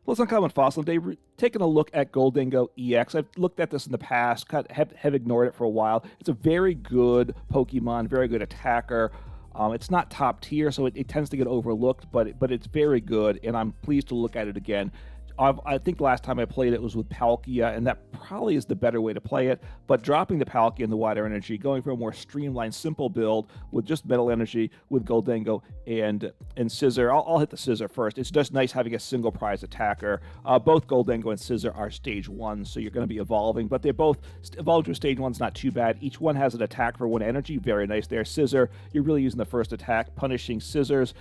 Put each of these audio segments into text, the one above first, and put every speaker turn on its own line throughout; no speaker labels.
Well, it's Uncommon Fossil Day. Taking a look at Gholdengo EX. I've looked at this in the past, have ignored it for a while. It's a very good Pokemon, very good attacker. It's not top tier, so it tends to get overlooked, but it's very good, and I'm pleased to look at it again. I think last time I played it was with Palkia, and that probably is the better way to play it, but dropping the Palkia and the Water Energy, going for a more streamlined, simple build with just Metal Energy with Gholdengo and Scizor. I'll hit the Scizor first. It's just nice having a single prize attacker. Both Gholdengo and Scizor are stage 1, so you're going to be evolving, but they're both evolved to stage 1's not too bad. Each one has an attack for 1 energy, very nice there. Scizor, you're really using the first attack, punishing Scissors.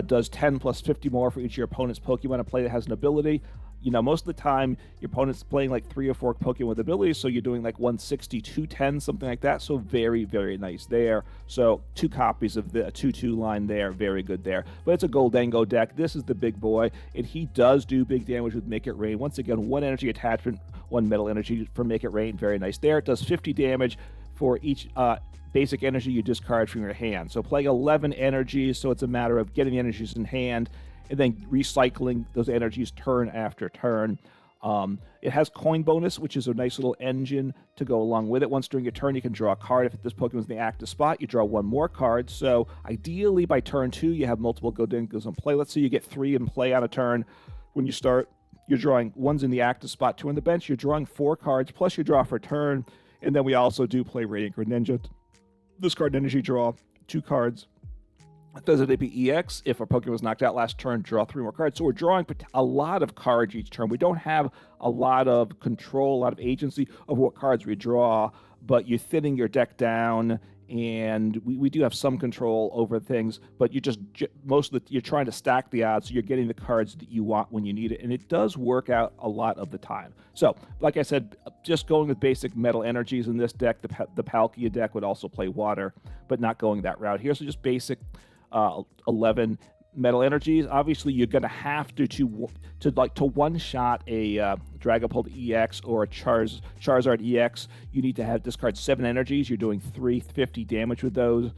Does 10 plus 50 more for each of your opponent's Pokemon and play that has an ability. You know, most of the time, your opponent's playing like 3 or 4 Pokemon with abilities, so you're doing like 160, 210, something like that. So very, very nice there. So 2 copies of the 2-2 line there, very good there. But it's a Gholdengo deck. This is the big boy, and he does do big damage with Make It Rain. Once again, 1 energy attachment, 1 metal energy for Make It Rain, very nice there. It does 50 damage for each basic energy you discard from your hand. So playing 11 energies, so it's a matter of getting the energies in hand and then recycling those energies turn after turn. It has coin bonus, which is a nice little engine to go along with it. Once during your turn, you can draw a card. If this Pokemon is in the active spot, you draw 1 more card. So ideally, by turn 2, you have multiple Gholdengos in play. Let's say you get 3 in play on a turn. When you start, you're drawing 1's in the active spot, 2 on the bench. You're drawing 4 cards, plus you draw for turn. And then we also do play Radiant Greninja. Discard energy, draw 2 cards. Fezandipiti EX, if a Pokemon was knocked out last turn, draw 3 more cards. So we're drawing a lot of cards each turn. We don't have a lot of control, a lot of agency of what cards we draw, but you're thinning your deck down, and we do have some control over things, but you just you're trying to stack the odds, so you're getting the cards that you want when you need it, and it does work out a lot of the time. So, like I said, just going with basic metal energies in this deck. The Palkia deck would also play water, but not going that route here. So just basic 11 metal energies. Obviously, you're going to have to one-shot a Dragapult EX or a Charizard EX. You need to have discard 7 energies. You're doing 350 damage with those.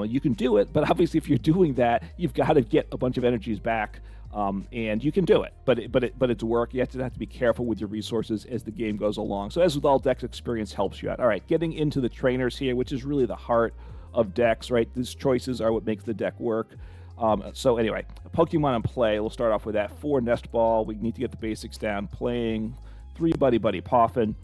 You can do it, but obviously, if you're doing that, you've got to get a bunch of energies back. And you can do it, but it's work. You have to be careful with your resources as the game goes along. So as with all decks, experience helps you out. All right, getting into the trainers here, which is really the heart of decks, right? These choices are what makes the deck work. So anyway, Pokemon in play. We'll start off with that. 4 Nest Ball. We need to get the basics down. Playing 3 Buddy-Buddy Poffin.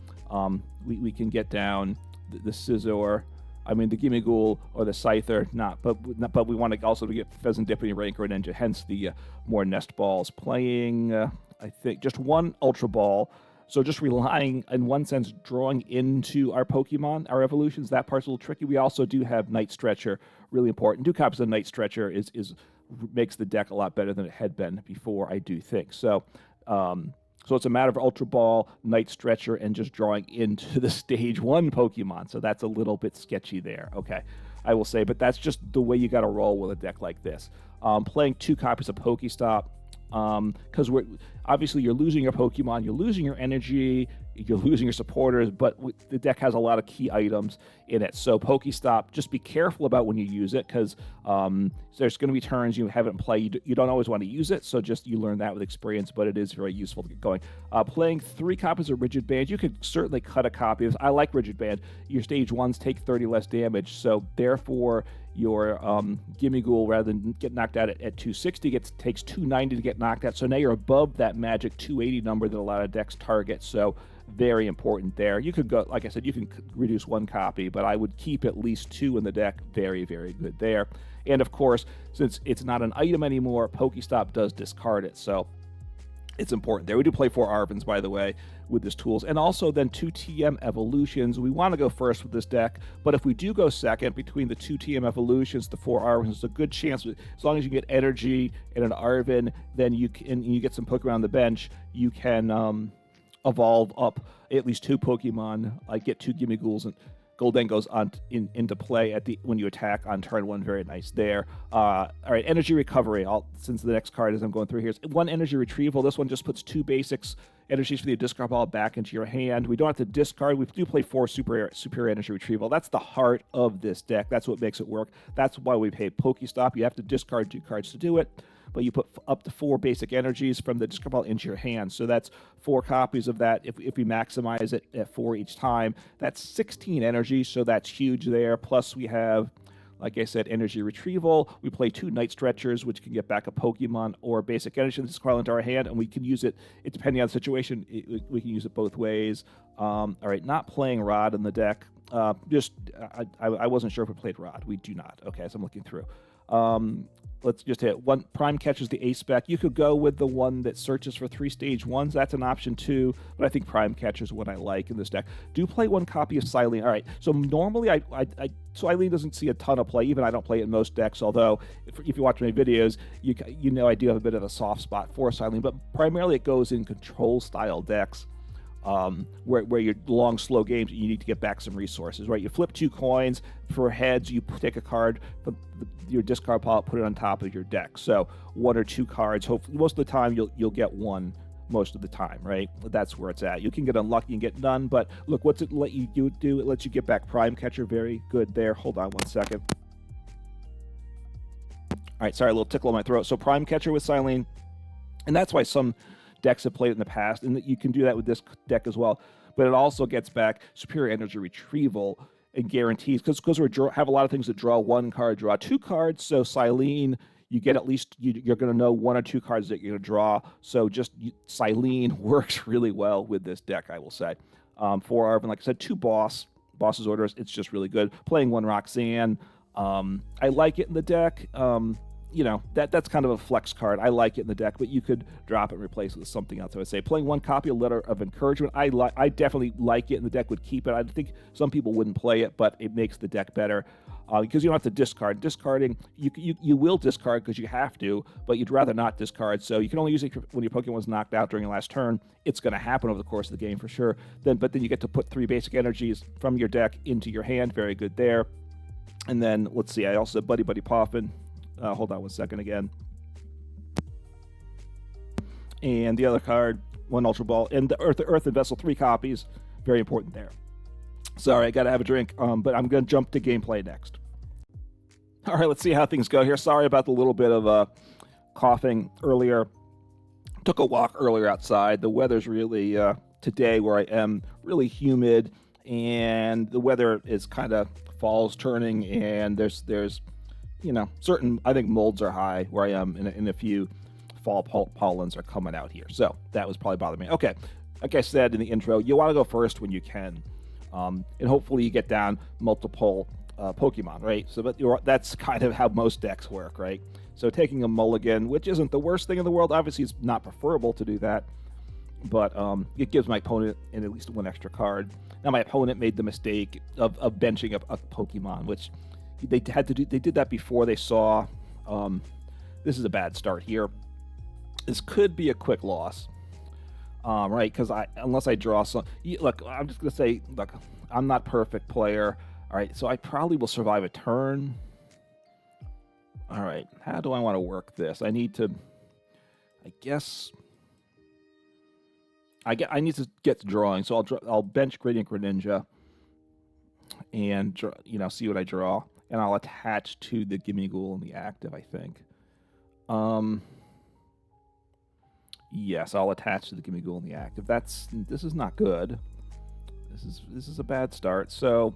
We can get down the Scizor. I mean, the Gimmighoul or the Scyther, but we want to also get Fezandipiti and Radiant Greninja, hence the more Nest Balls. Playing, I think, just 1 Ultra Ball. So just relying, in one sense, drawing into our Pokemon, our evolutions. That part's a little tricky. We also do have Night Stretcher, really important. 2 copies of Night Stretcher makes the deck a lot better than it had been before, I do think. So so it's a matter of Ultra Ball, Night Stretcher, and just drawing into the Stage 1 Pokemon. So that's a little bit sketchy there, okay, I will say. But that's just the way you got to roll with a deck like this. Playing 2 copies of PokéStop, because obviously you're losing your Pokemon, you're losing your energy, you're losing your supporters, but the deck has a lot of key items in it. So PokéStop, just be careful about when you use it, because there's going to be turns you have it in play. You don't always want to use it, so just you learn that with experience, but it is very useful to get going. Playing 3 copies of Rigid Band, you could certainly cut a copy of this. I like Rigid Band. Your stage 1s take 30 less damage, so therefore your Gimmighoul, rather than get knocked out at 260, takes 290 to get knocked out. So now you're above that magic 280 number that a lot of decks target. So very important there. You could go, like I said, you can reduce 1 copy, but I would keep at least 2 in the deck. Very, very good there. And of course, since it's not an item anymore, PokéStop does discard it. So it's important there. We do play 4 Arvens, by the way, with this tools. And also then 2 TM evolutions. We want to go first with this deck, but if we do go second between the 2 TM evolutions, the 4 Arvens, there's a good chance, as long as you get energy and an Arven, then you get some Pokemon on the bench, you can evolve up at least 2 Pokemon, like get 2 Gimmighouls and Gholdengos into play when you attack on turn 1. Very nice there. All right, Energy Recovery. Since the next card as I'm going through here is 1 Energy Retrieval. This one just puts 2 basics energies for the discard ball back into your hand. We don't have to discard. We do play 4 Superior Energy Retrieval. That's the heart of this deck. That's what makes it work. That's why we pay PokéStop. You have to discard 2 cards to do it. but you put up to 4 basic energies from the discard pile into your hand. So that's 4 copies of that. If we maximize it at 4 each time, that's 16 energy, so that's huge there. Plus we have, like I said, Energy Retrieval. We play 2 Night Stretchers, which can get back a Pokemon or basic energy to discard into our hand, and we can use it, depending on the situation, we can use it both ways. All right, not playing Rod in the deck. I wasn't sure if we played Rod. We do not. Okay, so I'm looking through. Let's just hit one. Prime Catcher's the ace spec. You could go with the one that searches for 3 stage 1s. That's an option too, but I think Prime Catcher's what I like in this deck. Do play 1 copy of Cyllene. All right, so normally Cyllene doesn't see a ton of play. Even I don't play it in most decks, although if you watch my videos, you know I do have a bit of a soft spot for Cyllene, but primarily it goes in control style decks. Where you're long, slow games, you need to get back some resources, right? You flip 2 coins. For heads, you take a card from your discard pile, put it on top of your deck. So 1 or 2 cards. Hopefully, most of the time you'll get 1. Most of the time, right? That's where it's at. You can get unlucky and get none, but look, what's it let you do? It lets you get back Prime Catcher. Very good there. Hold on 1 second. All right, sorry, a little tickle in my throat. So Prime Catcher with Cyllene, and that's why some decks have played it in the past, and you can do that with this deck as well. But it also gets back superior energy retrieval and guarantees, because we have a lot of things that draw 1 card, draw 2 cards. So Cyllene, you get at least, you're going to know 1 or 2 cards that you're going to draw. So just Cyllene works really well with this deck, I will say. For Arven, like I said, 2 boss's orders. It's just really good. Playing 1 Roxanne, I like it in the deck. You know, that's kind of a flex card. I like it in the deck, but you could drop it and replace it with something else. I would say playing 1 copy of Letter of Encouragement. I definitely like it, and the deck would keep it. I think some people wouldn't play it, but it makes the deck better because you don't have to discard. Discarding, you will discard because you have to, but you'd rather not discard. So you can only use it when your Pokemon's knocked out during your last turn. It's going to happen over the course of the game for sure. But then you get to put 3 basic energies from your deck into your hand. Very good there. And then let's see. I also have Buddy-Buddy Poffin. Hold on 1 second again. And the other card, 1 Ultra Ball, and the Earthen Vessel, 3 copies. Very important there. Sorry, I got to have a drink, but I'm going to jump to gameplay next. All right, let's see how things go here. Sorry about the little bit of coughing earlier. Took a walk earlier outside. The weather's really, today where I am, really humid, and the weather is kind of fall's turning, and there's you know, certain, I think molds are high where I am, and a few fall pollens are coming out here. So that was probably bothering me. Okay, like I said in the intro, you want to go first when you can. And hopefully you get down multiple Pokemon, right? So that's kind of how most decks work, right? So taking a mulligan, which isn't the worst thing in the world. Obviously, it's not preferable to do that, but it gives my opponent at least 1 extra card. Now, my opponent made the mistake of benching a Pokemon, which they had to do. They did that before they saw. This is a bad start here. This could be a quick loss, right? Because unless I draw some. Look, I'm just gonna say, look, I'm not perfect player. All right, so I probably will survive a turn. All right, how do I want to work this? I need to. I guess. I need to get to drawing, so I'll bench Radiant Greninja and see what I draw. And I'll attach to the Gimmighoul in the active, I think. Yes, I'll attach to the Gimmighoul in the active. This is not good. This is a bad start. So,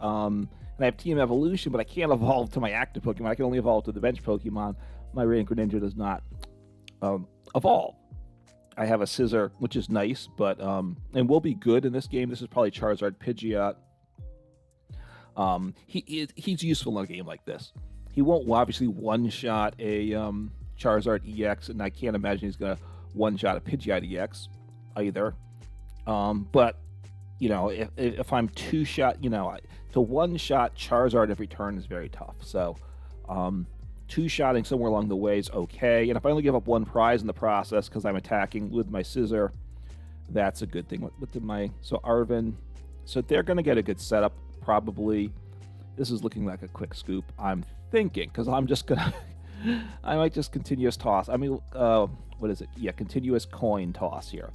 and I have Team Evolution, but I can't evolve to my active Pokemon. I can only evolve to the bench Pokemon. My Radiant Greninja does not evolve. I have a Scizor, which is nice, but and will be good in this game. This is probably Charizard Pidgeot. He's useful in a game like this. He won't obviously one-shot a Charizard EX, and I can't imagine he's going to one-shot a Pidgeot EX either. But, if I'm two-shot, to one-shot Charizard every turn is very tough. So, two-shotting somewhere along the way is okay. And if I only give up 1 prize in the process because I'm attacking with my Scizor, that's a good thing. So Arven, so they're going to get a good setup. Probably, this is looking like a quick scoop. I'm thinking because I'm just gonna, I might just continuous toss. I mean, what is it? Yeah, continuous coin toss here.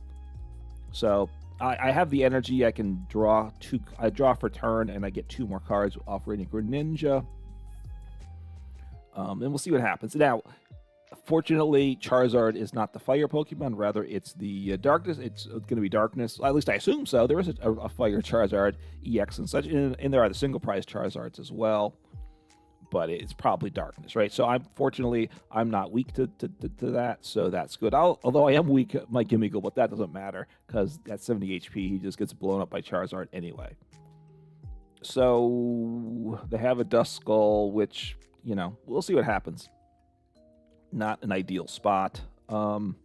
So I have the energy. I can draw 2. I draw for turn, and I get 2 more cards off Radiant Greninja. And we'll see what happens. Now, Fortunately, Charizard is not the fire Pokemon. Rather, it's the darkness. It's going to be darkness. At least I assume so. There is a fire Charizard EX and such, and there are the single prize Charizards as well. But it's probably darkness, right? So I'm not weak to that, so that's good. Although I am weak at my Gimmighoul, but that doesn't matter because at 70 HP, he just gets blown up by Charizard anyway. So they have a Duskull, which, you know, we'll see what happens. Not an ideal spot. And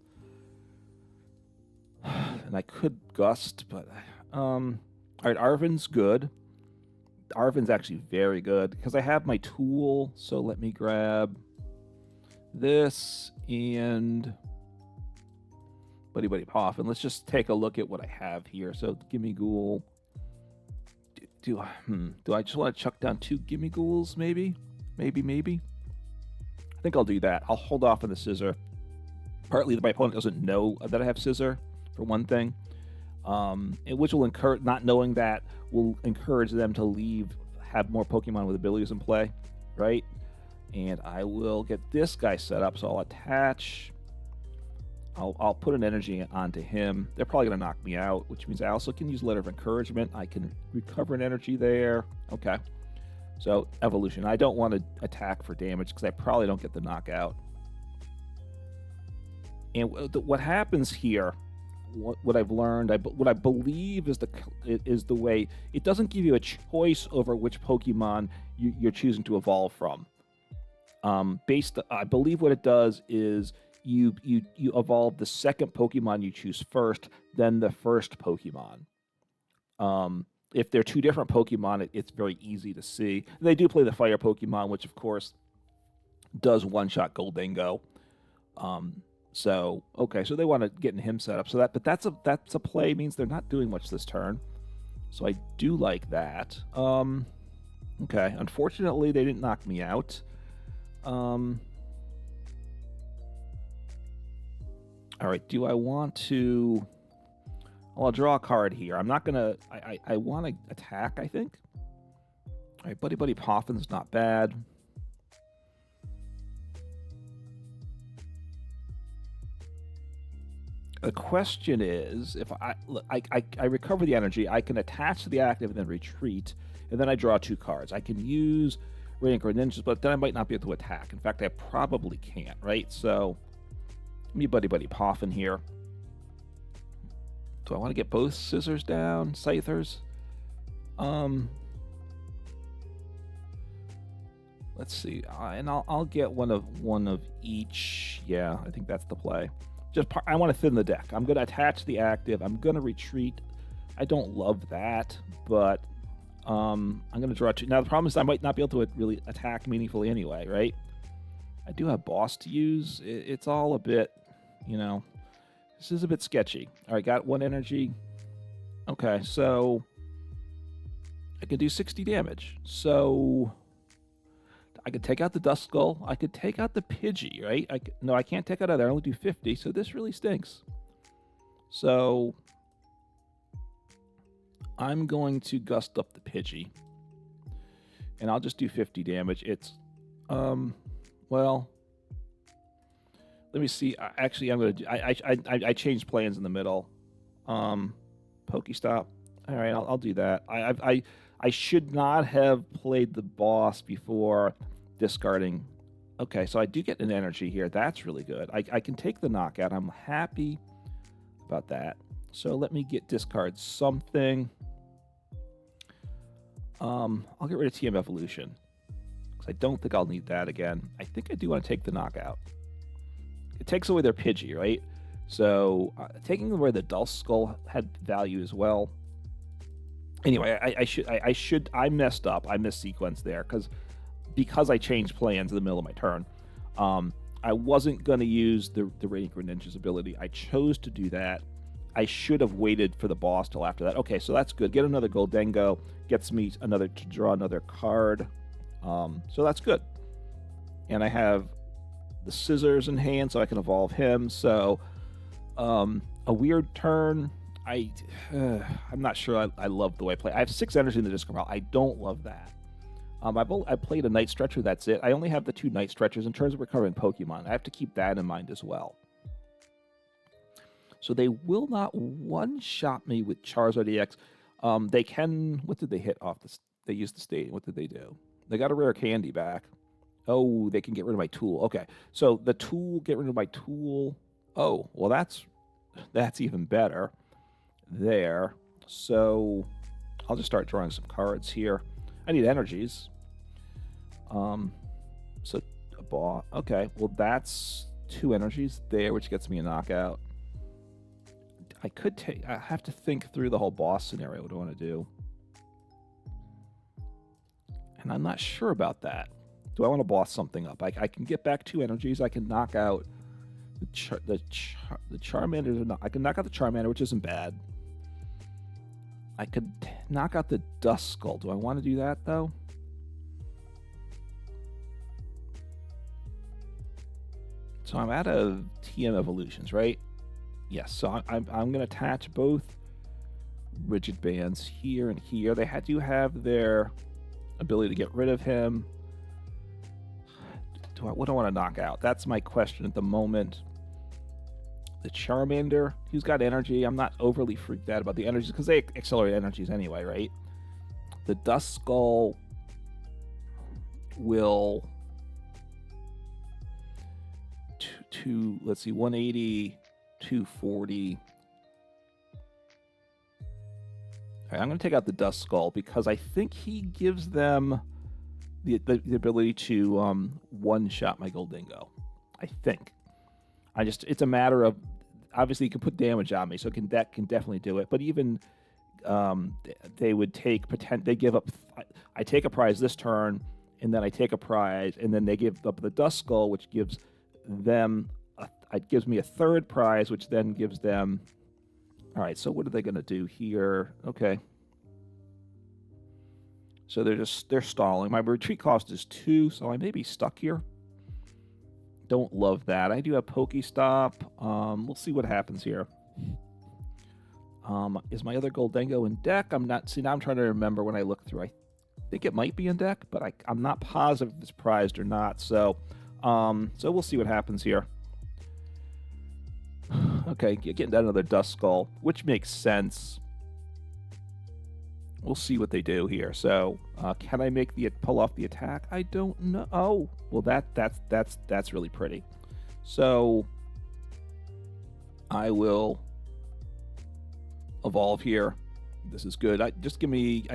I could Gust, but all right, Arven's good. Arven's actually very good because I have my tool. So let me grab this and Buddy-Buddy Poffin. Let's just take a look at what I have here. So Gimmighoul. Do I just want to chuck down 2 Gimmighouls? Maybe. I think I'll do that. I'll hold off on the Scizor. Partly my opponent doesn't know that I have Scizor, for one thing. Which will encourage, not knowing that will encourage them to have more Pokemon with abilities in play, right? And I will get this guy set up, so I'll attach. I'll put an energy onto him. They're probably going to knock me out, which means I also can use Letter of Encouragement. I can recover an energy there. Okay. So, evolution. I don't want to attack for damage because I probably don't get the knockout. And what happens here, what I've learned, what I believe is the way, it doesn't give you a choice over which Pokemon you're choosing to evolve from. I believe what it does is you evolve the second Pokemon you choose first, then the first Pokemon. If they're 2 different Pokemon, it's very easy to see. And they do play the fire Pokemon, which of course does one-shot Gholdengo. So they want to get him set up. But that's a play, means they're not doing much this turn. So I do like that. Okay, unfortunately they didn't knock me out. All right, do I want to... Well, I'll draw a card here. I'm not going to... I want to attack, I think. All right, Buddy-Buddy Poffin's not bad. The question is, if I recover the energy, I can attach to the active and then retreat, and then I draw 2 cards. I can use Radiant Greninja, but then I might not be able to attack. In fact, I probably can't, right? So... Let me Buddy-Buddy Poffin here. Do I want to get both Scizors down? Scythers? Let's see. And I'll get one of each. Yeah, I think that's the play. I want to thin the deck. I'm going to attach the active. I'm going to retreat. I don't love that, but I'm going to draw 2. Now, the problem is I might not be able to really attack meaningfully anyway, right? I do have boss to use. It's all a bit, you know, this is a bit sketchy. All right, got 1 energy. Okay, so I can do 60 damage. So I could take out the Duskull. I could take out the Pidgey, right? No, I can't take out either. I only do 50, so this really stinks. So I'm going to gust up the Pidgey. And I'll just do 50 damage. It's, well, let me see. Actually, I'm going to do... I changed plans in the middle. PokéStop. All right, I'll do that. I should not have played the boss before discarding. Okay, so I do get an energy here. That's really good. I can take the knockout. I'm happy about that. So let me discard something. I'll get rid of TM Evolution, because I don't think I'll need that again. I think I do want to take the knockout. It takes away their Pidgey, right? So taking away the Duskull had value as well. Anyway, I messed up. I missequenced there because I changed plans in the middle of my turn. I wasn't going to use the Radiant Greninja's ability. I chose to do that. I should have waited for the boss till after that. Okay, so that's good. Get another Gholdengo. Gets me to draw another card. So that's good. And I have the Scizors in hand, so I can evolve him. So a weird turn. I'm not sure I love the way I play. I have 6 energy in the discard pile. I don't love that. I've played a Night Stretcher, that's it. I only have the 2 Night Stretchers. In terms of recovering Pokemon, I have to keep that in mind as well. So they will not one-shot me with Charizard EX. They can... What did they hit off the... They used the stadium. What did they do? They got a rare candy back. Oh, they can get rid of my tool. Okay, so the tool, get rid of my tool. Oh, well, that's even better there. So I'll just start drawing some cards here. I need energies. So a ball. Okay, well, that's 2 energies there, which gets me a knockout. I have to think through the whole boss scenario. What do I want to do? And I'm not sure about that. Do I want to boss something up? I can get back 2 energies. I can knock out the Charmander. I can knock out the Charmander, which isn't bad. I could knock out the Duskull. Do I want to do that, though? So I'm out of TM evolutions, right? Yes, so I'm going to attach both Rigid Bands here and here. They do have their ability to get rid of him. What do I want to knock out? That's my question at the moment. The Charmander, he's got energy. I'm not overly freaked out about the energies because they accelerate energies anyway, right? The Duskull will... let's see, 180, 240. All right, I'm going to take out the Duskull because I think he gives them the ability to one-shot my Gholdengo. I think. It's a matter of, obviously you can put damage on me, so that can definitely do it. But even they would they give up. I take a prize this turn, and then I take a prize, and then they give up the Duskull, which gives them. It gives me a 3rd prize, which then gives them. All right, so what are they going to do here? Okay. So they're stalling. My retreat cost is 2, so I may be stuck here. Don't love that. I do have PokéStop. We'll see what happens here. Is my other Gholdengo in deck? I'm not. See, now I'm trying to remember when I look through. I think it might be in deck, but I'm not positive if it's prized or not. So we'll see what happens here. Okay, getting that another Duskull, which makes sense. We'll see what they do here. So, can I pull off the attack? I don't know. Oh, well, that's really pretty. So, I will evolve here. This is good. I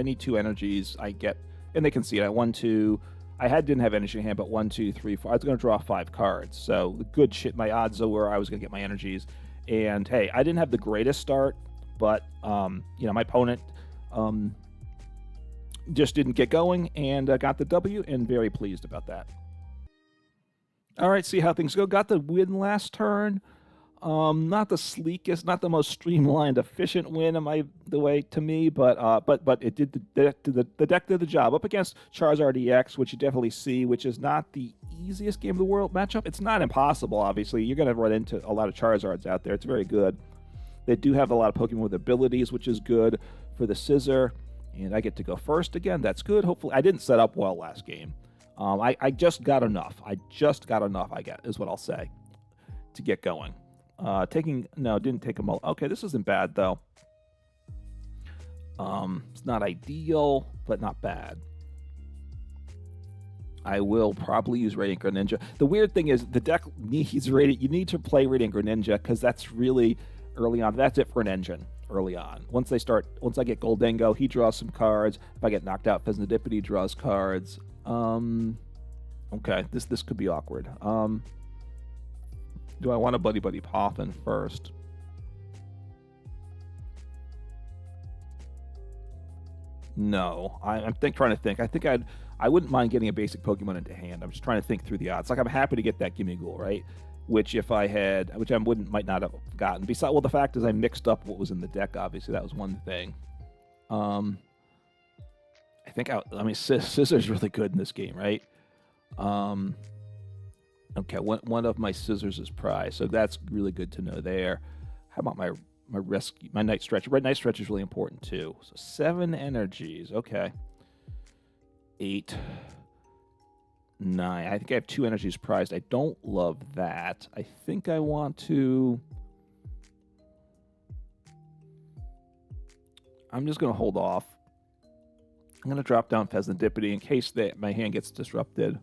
need 2 energies. And they can see it. 1, 2. Didn't have energy in hand, but 1, 2, 3, 4. I was going to draw 5 cards. So, the good shit. My odds are where I was going to get my energies. And hey, I didn't have the greatest start, but my opponent just didn't get going and got the W, and very pleased about that. All right, see how things go. Got the win last turn. Not the sleekest, not the most streamlined, efficient win the way to me, but it did the deck did the job up against Charizard EX, which you definitely see, which is not the easiest game of the world matchup. It's not impossible, obviously. You're going to run into a lot of Charizards out there. It's very good. They do have a lot of Pokemon with abilities, which is good for the Scizor, and I get to go first again. That's good. Hopefully, I didn't set up well last game. I just got enough. Is what I'll say, to get going. Didn't take them all. Okay, this isn't bad though. It's not ideal, but not bad. I will probably use Radiant Greninja. The weird thing is the deck needs Radiant. You need to play Radiant Greninja because that's really early on. That's it for an engine early on. Once I get Gholdengo, he draws some cards. If I get knocked out, Fezandipiti draws cards. Okay, this could be awkward. Do I want a Buddy-Buddy Poffin first? No, I'm trying to think. I think I wouldn't mind getting a basic Pokemon into hand. I'm just trying to think through the odds. Like, I'm happy to get that Gimmighoul, right? Which I might not have gotten. Besides, well, the fact is I mixed up what was in the deck. Obviously, that was one thing. I think Scizor's really good in this game, right? Okay, one of my Scizors is prize, so that's really good to know there. How about my rescue, my Night Stretcher? Night Stretcher is really important too. So 7 energies, okay. 8, 9. I think I have 2 energies prized. I don't love that. I think I want to... I'm just going to hold off. I'm going to drop down Fezandipiti in case that my hand gets disrupted.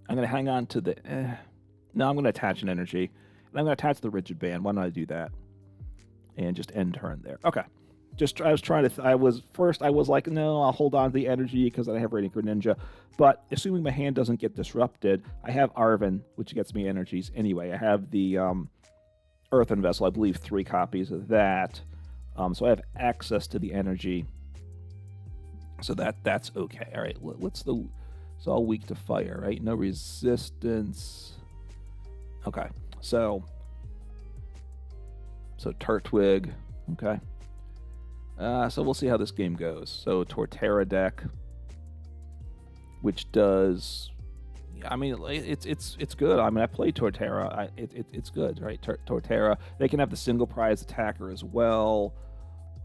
I'm going to hang on to the... No, I'm going to attach an energy. And I'm going to attach the Rigid Band. Why don't I do that? And just end turn there. Okay. I was trying to... I was like, no, I'll hold on to the energy because I have Radiant Greninja. But assuming my hand doesn't get disrupted, I have Arven, which gets me energies anyway. I have the Earthen Vessel. I believe 3 copies of that. So I have access to the energy. So that's okay. All right, what's the... It's all weak to fire, right? No resistance. Okay, so Turtwig. Okay. So we'll see how this game goes. So Torterra deck, which does... I mean, it's good. I mean, I played Torterra. It's good, right? Torterra. They can have the single prize attacker as well.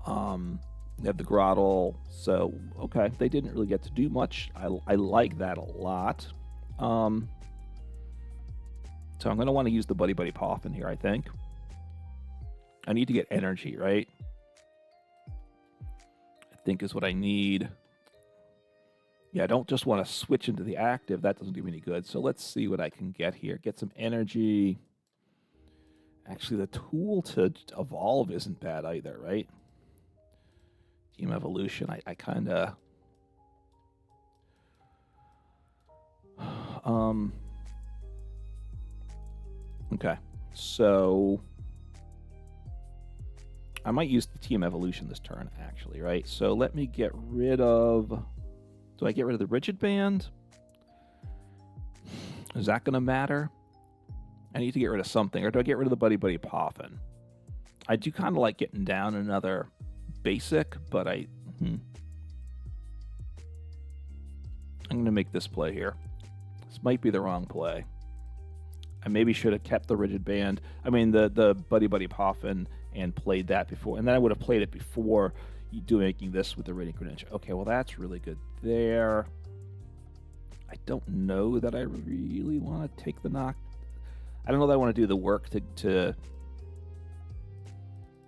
They have the Grottle. So, okay. They didn't really get to do much. I like that a lot. So I'm going to want to use the Buddy-Buddy Poffin here, I think. I need to get energy, right? I think is what I need. Yeah, I don't just want to switch into the active. That doesn't do me any good. So let's see what I can get here. Get some energy. Actually, the tool to evolve isn't bad either, right? Team Evolution, I kind of... Okay, so... I might use the Team Evolution this turn, actually, right? So let me get rid of... Do I get rid of the Rigid Band? Is that going to matter? I need to get rid of something. Or do I get rid of the Buddy-Buddy Poffin? I do kind of like getting down another basic, but I'm going to make this play here. This might be the wrong play. I maybe should have kept the Rigid Band. I mean, the Buddy-Buddy Poffin and played that before. And then I would have played it before making this with the Radiant Greninja. Okay, well, that's really good there. I don't know that I really want to take the knock. I don't know that I want to do the work to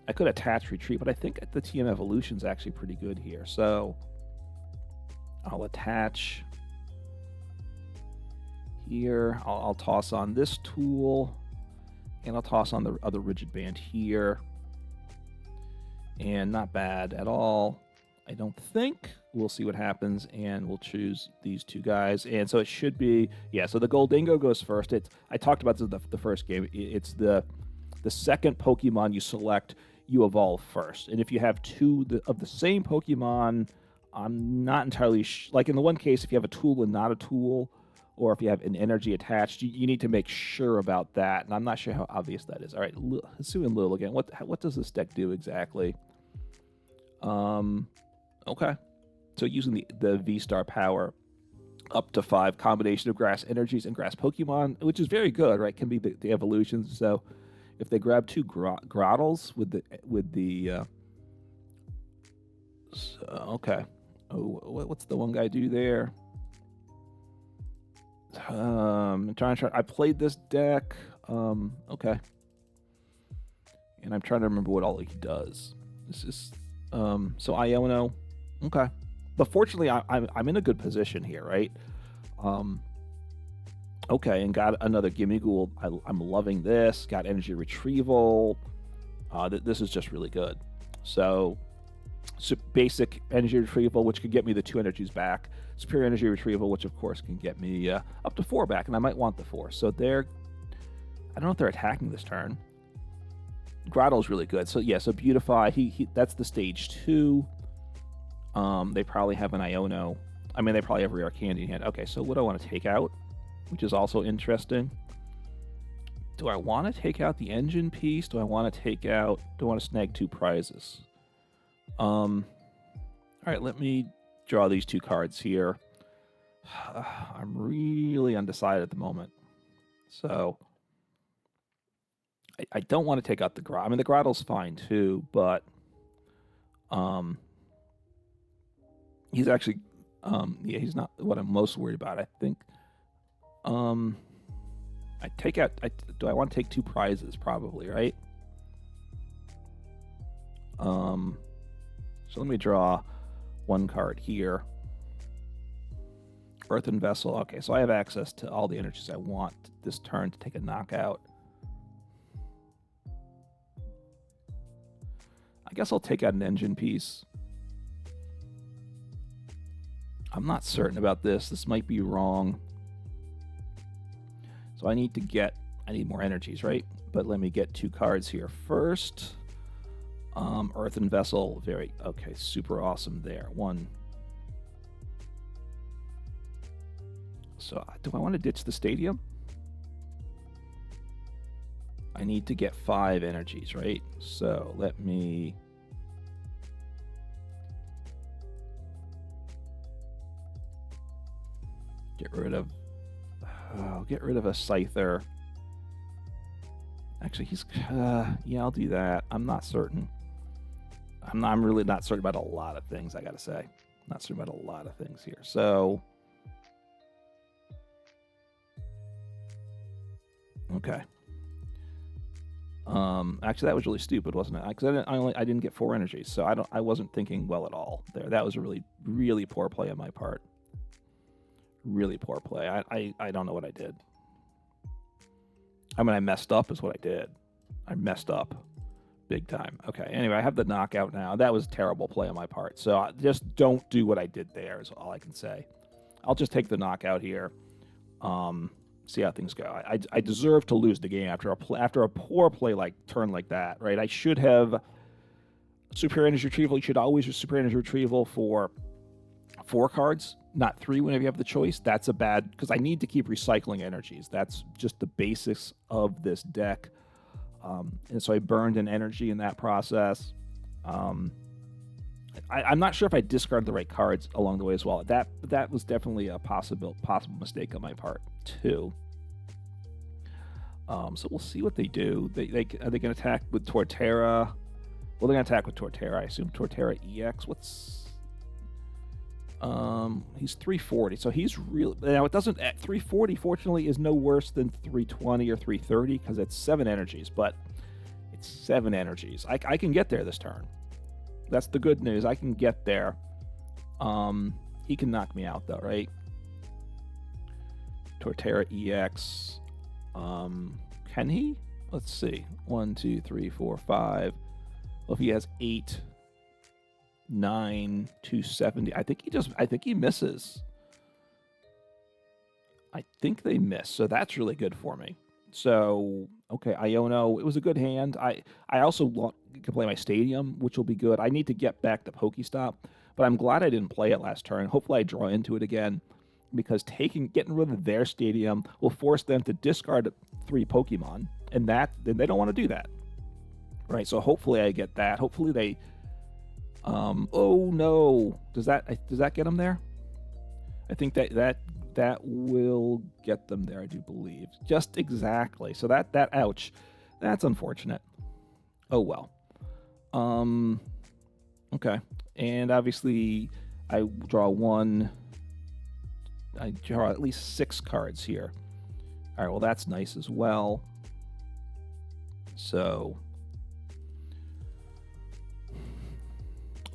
I could attach retreat, but I think the TM Evolution is actually pretty good here. So I'll attach here. I'll toss on this tool, and I'll toss on the other Rigid Band here. And not bad at all, I don't think. We'll see what happens, and we'll choose these 2 guys. And so it should be, yeah, so the Gholdengo goes first. I talked about this in the first game. It's the second Pokemon you select, you evolve first. And if you have 2 of the same Pokemon, I'm not entirely like in the one case, if you have a tool and not a tool, or if you have an energy attached, you need to make sure about that. And I'm not sure how obvious that is. All right, let's do Lil again. What does this deck do exactly? Okay. So using the V-Star power up to 5 combination of grass energies and grass Pokemon, which is very good, right? Can be the evolutions. So if they grab 2 Grottles with the so, okay. Oh, what's the one guy do there? I'm trying. I played this deck. Okay. And I'm trying to remember what all he does. This is so Iono. Okay. But fortunately, I'm in a good position here, right? Okay, and got another Gimmighoul. I'm loving this. Got Energy Retrieval. This is just really good. So basic Energy Retrieval, which could get me the 2 energies back. Superior Energy Retrieval, which of course can get me up to 4 back, and I might want the 4. So I don't know if they're attacking this turn. Grottle's really good. So yeah, so Beautify, that's the stage 2. They probably have an Iono. I mean, they probably have Rare Candy in hand. Okay, so what do I want to take out? Which is also interesting. Do I want to take out the engine piece? Do I want to snag 2 prizes? All right, let me draw these 2 cards here. I'm really undecided at the moment. So I don't want to take out the Grottle. I mean, the Grottle's fine too, but He's actually, yeah, he's not what I'm most worried about, I think. I take out, do I want to take 2 prizes? Probably, right? So let me draw 1 card here. Earthen Vessel. Okay, so I have access to all the energies I want this turn to take a knockout. I guess I'll take out an engine piece. I'm not certain about this. This might be wrong. So I need more energies, right? But let me get 2 cards here first. Earthen Vessel, okay, super awesome there. 1. So do I want to ditch the stadium? I need to get 5 energies, right? So let me... get rid of a Scyther. Actually, he's yeah, I'll do that. I'm not certain. I'm really not certain about a lot of things, I gotta say. Not certain about a lot of things here. So okay. Actually, that was really stupid, wasn't it? Because I didn't get 4 energies, so I wasn't thinking well at all there. That was a really, really poor play on my part. Really poor play. I don't know what I did. I mean, I messed up is what I did. I messed up big time. Okay, anyway, I have the knockout now. That was a terrible play on my part. So just don't do what I did there is all I can say. I'll just take the knockout here. See how things go. I deserve to lose the game after a poor play turn like that, right? I should have Super Energy Retrieval. You should always use Super Energy Retrieval for 4 cards, not 3 whenever you have the choice. That's a bad, because I need to keep recycling energies. That's just the basics of this deck. And so I burned an energy in that process. I'm not sure if I discarded the right cards along the way as well. That was definitely a possible mistake on my part too. So we'll see what they do. Are they going to attack with Torterra? Well, they're going to attack with Torterra. I assume Torterra EX. He's 340, so he's really, now it doesn't, at 340 fortunately is no worse than 320 or 330 because it's 7 energies, but it's 7 energies. I can get there this turn. That's the good news. I can get there. He can knock me out though, right? Torterra EX. Can he? Let's see. 1, 2, 3, 4, 5. Well, if he has 8, 9, 270. I think he misses. I think they miss. So that's really good for me. So, okay, Iono, it was a good hand. I also can play my Stadium, which will be good. I need to get back to PokéStop, but I'm glad I didn't play it last turn. Hopefully I draw into it again, because getting rid of their Stadium will force them to discard 3 Pokemon, and they don't want to do that. Right, so hopefully I get that. Hopefully they... oh no! Does that get them there? I think that will get them there. I do believe just exactly. So that ouch, that's unfortunate. Oh well. Okay, and obviously I draw 1. I draw at least 6 cards here. All right. Well, that's nice as well. So.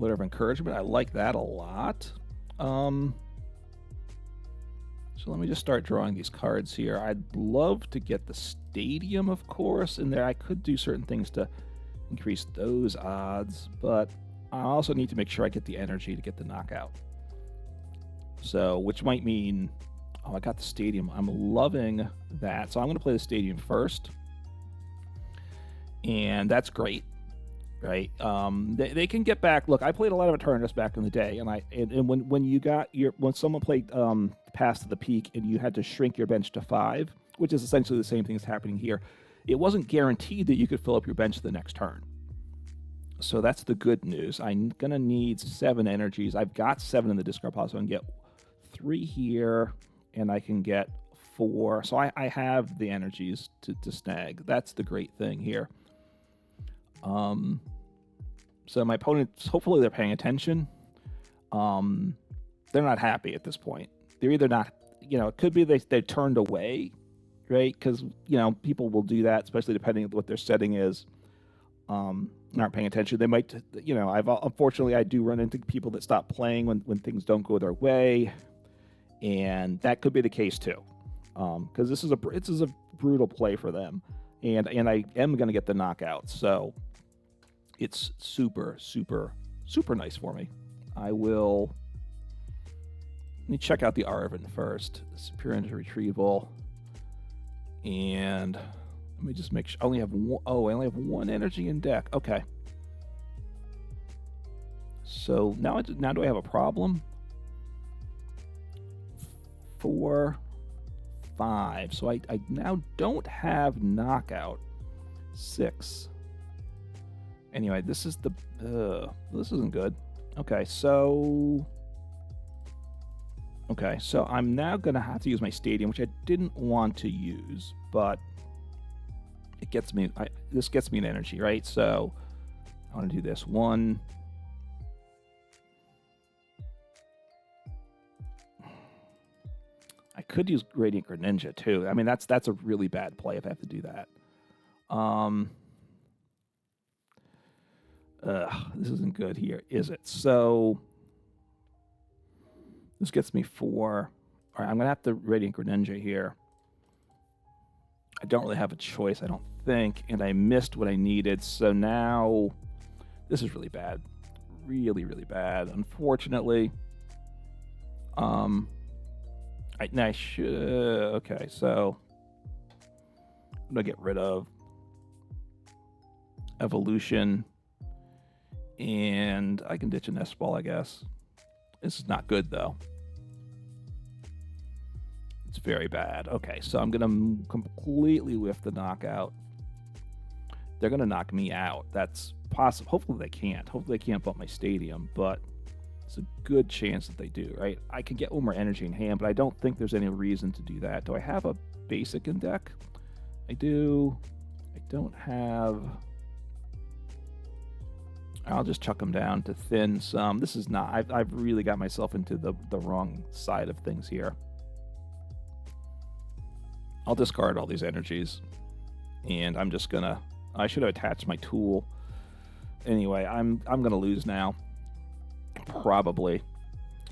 Letter of Encouragement. I like that a lot. So let me just start drawing these cards here. I'd love to get the Stadium, of course, in there. I could do certain things to increase those odds, but I also need to make sure I get the energy to get the knockout. So, which might mean, oh, I got the Stadium. I'm loving that. So I'm going to play the Stadium first. And that's great. Right, they can get back. Look, I played a lot of Eternatus back in the day, and when someone played Pass to the Peak and you had to shrink your bench to 5, which is essentially the same thing that's happening here, it wasn't guaranteed that you could fill up your bench the next turn. So that's the good news. I'm gonna need 7 energies. I've got 7 in the discard pile, so I can get 3 here, and I can get 4. So I have the energies to snag. That's the great thing here. So my opponents, hopefully they're paying attention. they're not happy at this point. They're either not, it could be they turned away, right? Because, people will do that, especially depending on what their setting is. Aren't paying attention. They might, unfortunately, I do run into people that stop playing when things don't go their way. And that could be the case too. Because this is a brutal play for them. And I am going to get the knockout. So it's super, super, super nice for me. Let me check out the Arven first. Superior Energy Retrieval. And let me just make sure. I only have one energy in deck. Okay. So now do I have a problem? 4, 5. So I now don't have knockout. 6. Anyway, this isn't good. Okay, so I'm now gonna have to use my stadium, which I didn't want to use, but it gets me. This gets me an energy, right? So I want to do this 1. I could use Radiant Greninja too. I mean, that's a really bad play if I have to do that. This isn't good here, is it? So this gets me 4. All right, I'm gonna have to Radiant Greninja here. I don't really have a choice, I don't think, and I missed what I needed. So now this is really bad, really, really bad. Unfortunately, I should. Okay, so I'm gonna get rid of Evolution, and I can ditch a Nest Ball, I guess. This is not good though. It's very bad. Okay, so I'm gonna completely whiff the knockout. They're gonna knock me out. That's possible. Hopefully they can't. Hopefully they can't bump my stadium, but it's a good chance that they do, right? I can get one more energy in hand, but I don't think there's any reason to do that. Do I have a basic in deck? I do. I don't have. I'll just chuck them down to thin some. This is not. I've really got myself into the wrong side of things here. I'll discard all these energies, and I'm just gonna. I should have attached my tool. Anyway, I'm gonna lose now. Probably.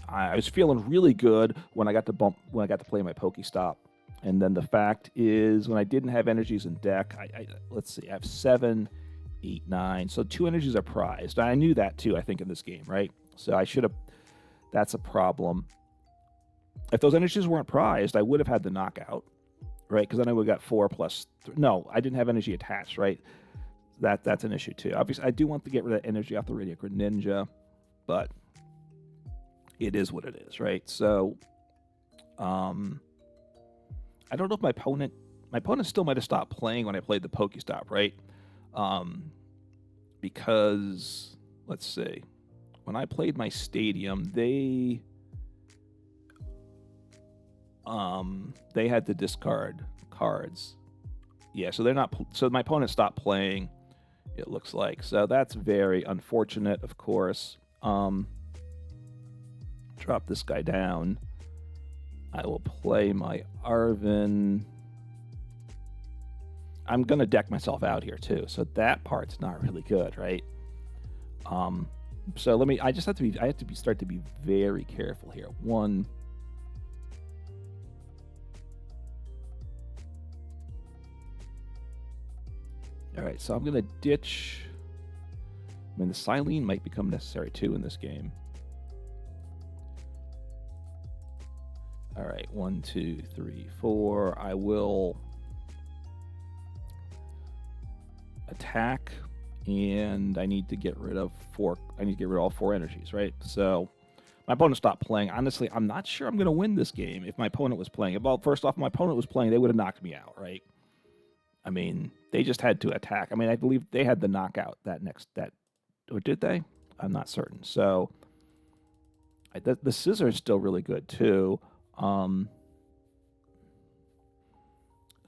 I was feeling really good when I got to play my PokéStop, and then the fact is when I didn't have energies in deck, let's see, I have 7, 8, 9. So 2 energies are prized. I knew that too, I think, in this game, right? So I should have. That's a problem. If those energies weren't prized, I would have had the knockout, right? Because then I would have got 4 plus. No, I didn't have energy attached, right? That's an issue too. Obviously, I do want to get rid of that energy off the Radiant Greninja, but it is what it is, right? So, I don't know if my opponent still might have stopped playing when I played the PokéStop, right? Because let's see, when I played my stadium, they had to discard cards. Yeah, so they're not. So my opponent stopped playing. It looks like so that's very unfortunate, of course. Drop this guy down. I will play my Arven. I'm going to deck myself out here too, so that part's not really good, right? So let me. I have to start to be very careful here. 1. All right, so I'm going to ditch. I mean, the Cyllene might become necessary too in this game. All right, 1, 2, 3, 4. I will attack, and I need to get rid of 4. I need to get rid of all 4 energies, right? So my opponent stopped playing. Honestly, I'm not sure I'm going to win this game if my opponent was playing. Well, first off, if my opponent was playing, they would have knocked me out, right? I mean, they just had to attack. I mean, I believe they had the knockout or did they? I'm not certain. So the Scizor is still really good too.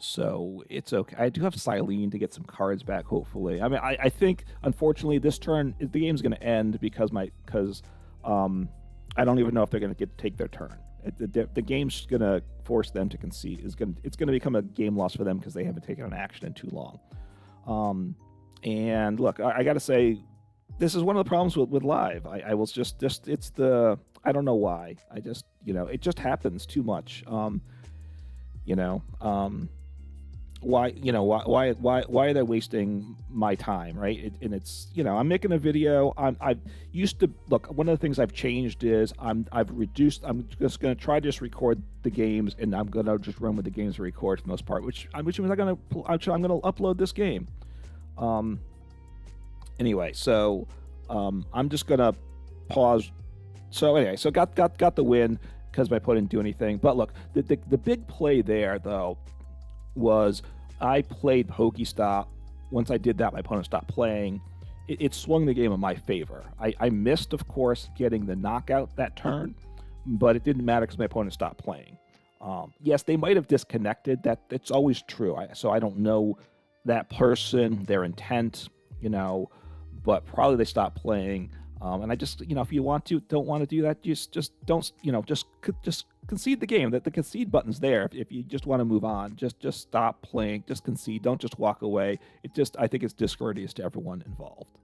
So it's okay. I do have Cyllene to get some cards back, hopefully. I mean, I think, unfortunately, this turn, the game's going to end because I I don't even know if they're going to take their turn. The game's going to force them to concede. It's going to become a game loss for them because they haven't taken an action in too long. And look, I got to say, this is one of the problems with live. I was just it's the, I don't know why. I just, it just happens too much. Why are they wasting my time, right? And it's, I'm making a video. I used to look. One of the things I've changed is I've reduced. I'm just going to try to just record the games, and I'm going to just run with the games to record for the most part. Which means I'm going to upload this game. Anyway, so I'm just going to pause. So anyway, so got the win because my opponent didn't do anything. But look, the big play there though was I played PokéStop. Once I did that, my opponent stopped playing. It swung the game in my favor. I missed, of course, getting the knockout that turn, but it didn't matter because my opponent stopped playing. Yes, they might have disconnected. That's always true. So I don't know that person, their intent, but probably they stopped playing. And I just, if you don't want to do that, just don't, just concede the game. That the concede button's there. If you just want to move on, just stop playing, just concede. Don't just walk away. I think it's discourteous to everyone involved.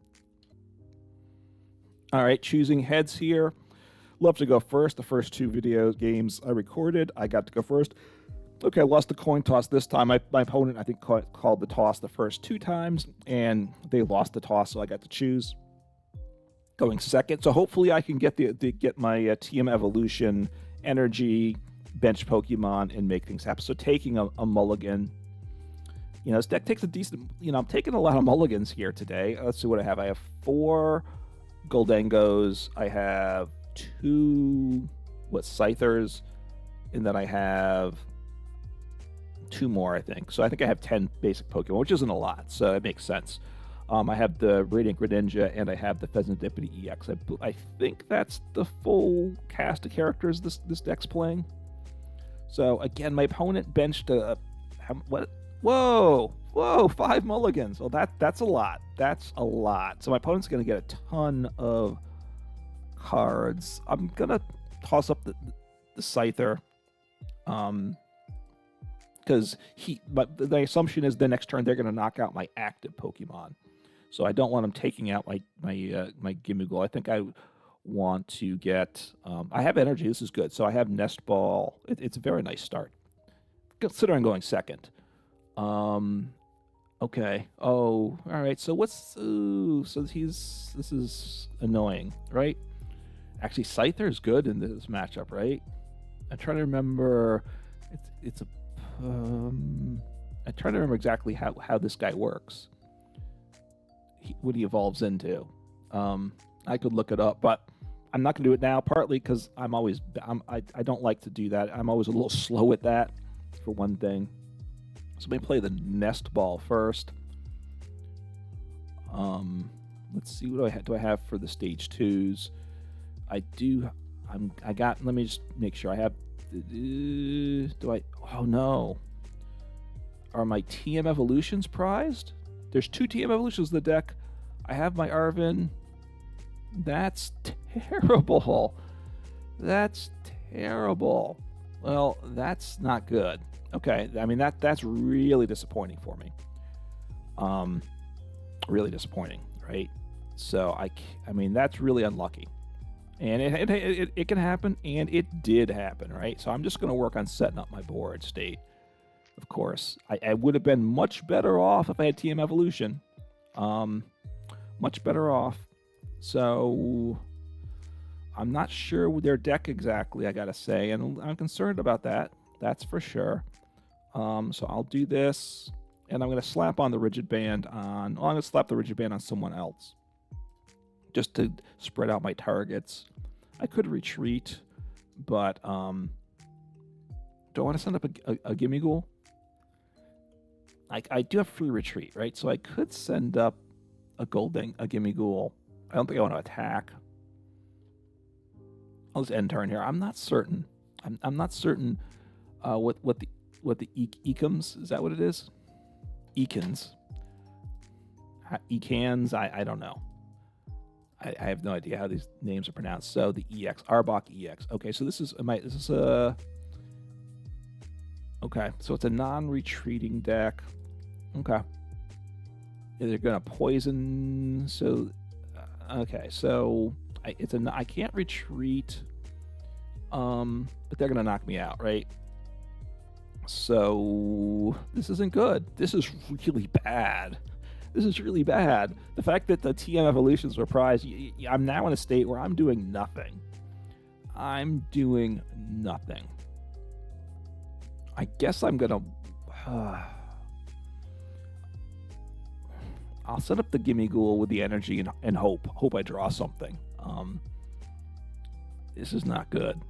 All right, choosing heads here. Love to go first. The first two games I recorded, I got to go first. Okay, I lost the coin toss this time. My opponent, I think, called the toss the first two times, and they lost the toss, so I got to choose. Going second, so hopefully I can get get my TM Evolution energy bench Pokemon and make things happen. So taking a mulligan, this deck takes a decent. I'm taking a lot of mulligans here today. Let's see what I have. I have 4 Gholdengos. I have 2 Scythers, and then I have 2 more, I think. So I think I have 10 basic Pokemon, which isn't a lot. So it makes sense. I have the Radiant Greninja, and I have the Fezandipiti EX. I think that's the full cast of characters this deck's playing. So again, my opponent benched what? Whoa, 5 mulligans. Well, that's a lot. That's a lot. So my opponent's going to get a ton of cards. I'm going to toss up the Scyther. Because the assumption is the next turn they're going to knock out my active Pokemon. So I don't want them taking out my Gimmighoul. I think I want to get... I have energy. This is good. So I have Nest Ball. It's a very nice start, considering going second. Okay. Oh, all right. So what's... Ooh, so this is annoying, right? Actually, Scyther is good in this matchup, right? I'm trying to remember... It's a... I'm trying to remember exactly how this guy works. What he evolves into. I could look it up, but I'm not going to do it now, partly because I don't like to do that. I'm always a little slow at that, for one thing. So let me play the Nest Ball first. Let's see, what do I have for the stage 2s? Let me just make sure I have... Oh no. Are my TM Evolutions prized? There's 2 TM Evolutions in the deck. I have my Arven. That's terrible. That's terrible. Well, that's not good. Okay, I mean that's really disappointing for me. Really disappointing, right? So I mean that's really unlucky. And it can happen, and it did happen, right? So I'm just going to work on setting up my board state. Of course, I would have been much better off if I had TM Evolution. Much better off. So I'm not sure with their deck exactly, I got to say, and I'm concerned about that. That's for sure. So I'll do this, and I'm going to slap on the Rigid Band on... Well, I'm going to slap the Rigid Band on someone else, just to spread out my targets. I could retreat, but do I want to send up a Gimmighoul? I do have free retreat, right? So I could send up a Gimmighoul. I don't think I want to attack. I'll just end turn here. I'm not certain. I'm not certain what the Ekans, is that what it is? Ekans. Ekans, I don't know. I have no idea how these names are pronounced. So the EX, Arbok EX. Okay, so this is okay, so it's a non-retreating deck. Okay. They're gonna poison. So okay, so I can't retreat. But they're gonna knock me out, right? So this isn't good. This is really bad. This is really bad. The fact that the TM evolutions were prized, I'm now in a state where I'm doing nothing. I'm doing nothing. I guess I'm gonna... I'll set up the Gimmighoul with the energy and hope I draw something. This is not good.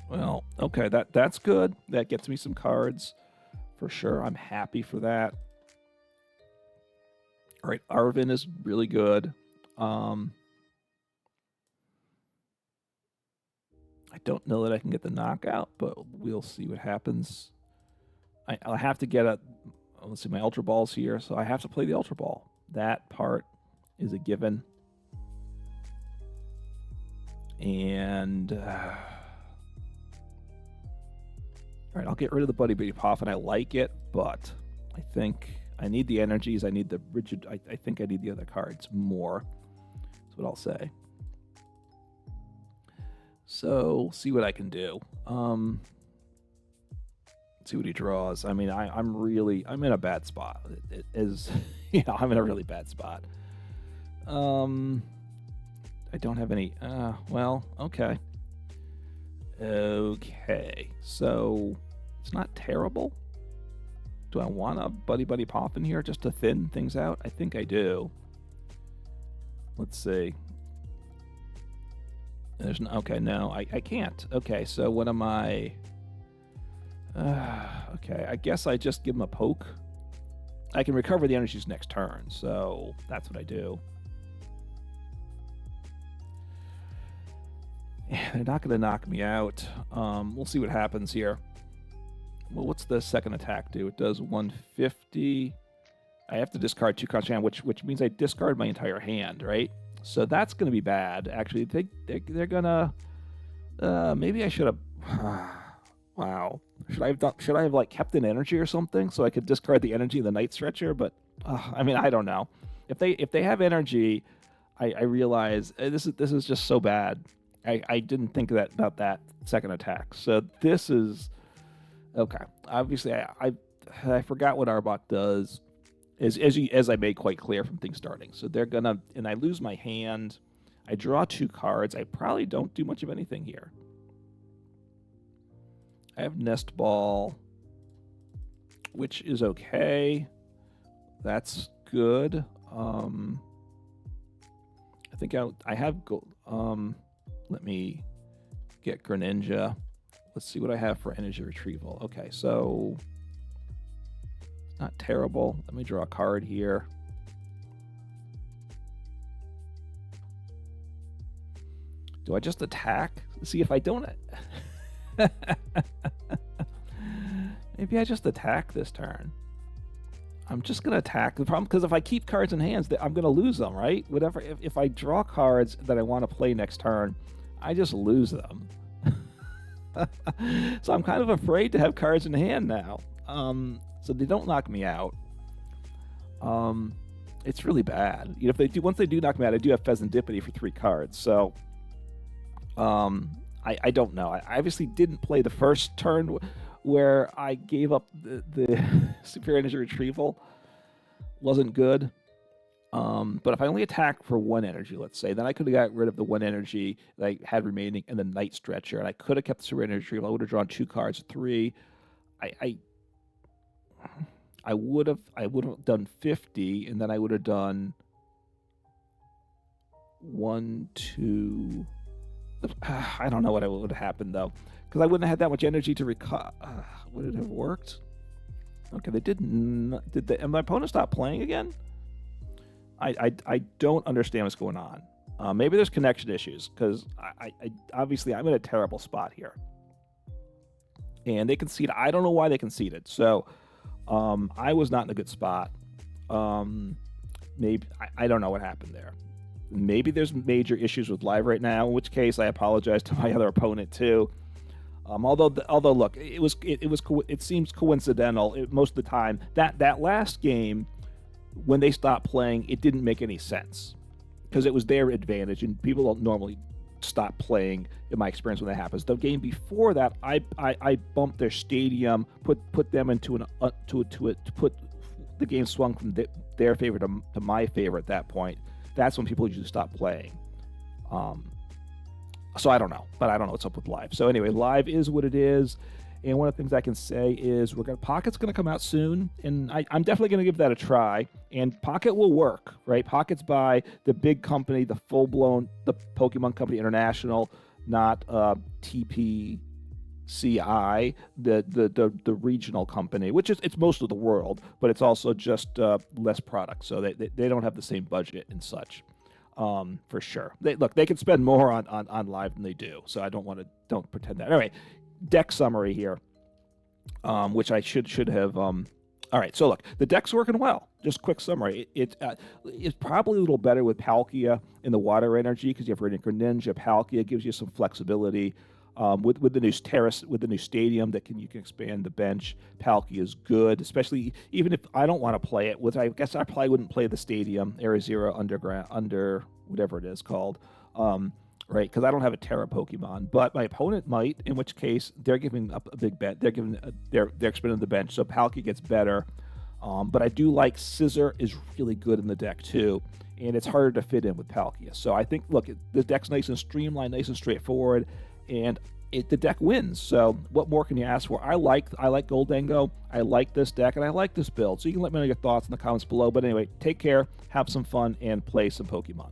Well, okay, that's good. That gets me some cards for sure. I'm happy for that. All right, Arven is really good. I don't know that I can get the knockout, but we'll see what happens. I'll have to get let's see, my Ultra Ball's here, so I have to play the Ultra Ball. That part is a given. And all right, I'll get rid of the Buddy-Buddy Poffin. I like it, but I think I need the energies. I need the rigid. I think I need the other cards more. That's what I'll say. So see what I can do. See what he draws. I mean, I'm in a bad spot. It is, I'm in a really bad spot. I don't have any. Well, okay. Okay, so it's not terrible. Do I want a Buddy-Buddy Poffin here just to thin things out? I think I do. Let's see. There's no, okay, no, I can't. Okay, so what am I? Okay, I guess I just give him a poke. I can recover the energies next turn, so that's what I do. Yeah, they're not going to knock me out. We'll see what happens here. Well, what's the second attack do? It does 150. I have to discard 2 cards, which means I discard my entire hand, right? So that's going to be bad. Actually, they're gonna. Maybe I should have. Wow. Should I have like kept an energy or something so I could discard the energy of the Night Stretcher? But I mean, I don't know. If they have energy, I realize this is just so bad. I didn't think about that second attack. So this is okay. Obviously, I forgot what Arbok does. As I made quite clear from things starting. So they're gonna, and I lose my hand. I draw 2 cards. I probably don't do much of anything here. I have Nest Ball, which is okay. That's good. I think I have let me get Greninja. Let's see what I have for Energy Retrieval. Okay, so not terrible. Let me draw a card here. Do I just attack? See if I don't. Maybe I just attack this turn. I'm just gonna attack. The problem, because if I keep cards in hands, I'm gonna lose them, right? Whatever. If I draw cards that I want to play next turn, I just lose them. So I'm kind of afraid to have cards in hand now. So they don't knock me out. It's really bad. You know, if they do, once they do knock me out, I do have Fezandipiti for 3 cards. So, I don't know. I obviously didn't play the first turn where I gave up the Superior Energy Retrieval. Wasn't good. But if I only attack for 1 energy, let's say, then I could have got rid of the 1 energy that I had remaining in the Night Stretcher, and I could have kept the Superior Energy Retrieval. I would have drawn 2 cards, 3. I would have done 50, and then I would have done 1, 2. I don't know what would have happened though, because I wouldn't have had that much energy to recover. Would it have worked? Okay, they didn't. And my opponent stop playing again? I don't understand what's going on. Maybe there's connection issues, because I obviously I'm in a terrible spot here, and they conceded. I don't know why they conceded. So. I was not in a good spot. Maybe I don't know what happened there. Maybe there's major issues with live right now, in which case I apologize to my other opponent too. Although look, it seems coincidental most of the time that last game, when they stopped playing, it didn't make any sense because it was their advantage, and people don't normally stop playing, in my experience, when that happens. The game before that, I bumped their stadium, put them into to put the game swung from their favor to my favor at that point. That's when people usually stop playing. So I don't know, but I don't know what's up with live. So anyway, live is what it is. And one of the things I can say is Pocket's going to come out soon, and I'm definitely going to give that a try. And Pocket will work, right? Pocket's by the big company, the full-blown, the Pokemon Company International, not TPCI, the regional company, which is, it's most of the world, but it's also just less product, so they don't have the same budget and such. For sure. They can spend more on live than they do, so I don't pretend that. Anyway, deck summary here, which I should have. All right, so look, the deck's working well. Just quick summary. It's probably a little better with Palkia in the water energy because you have Radiant Greninja. Palkia gives you some flexibility. With the new terrace, with the new stadium you can expand the bench. Palkia is good, especially even if I don't want to play it. I guess I probably wouldn't play the stadium, Area Zero under whatever it is called, right? Because I don't have a Terra Pokemon, but my opponent might. In which case, they're giving up a big bet. They're expanding the bench, so Palkia gets better. But I do like Scizor is really good in the deck too, and it's harder to fit in with Palkia. So I think, look, the deck's nice and streamlined, nice and straightforward. And the deck wins. So what more can you ask for? I like Gholdengo. I like this deck, and I like this build. So you can let me know your thoughts in the comments below. But anyway, take care, have some fun, and play some Pokemon.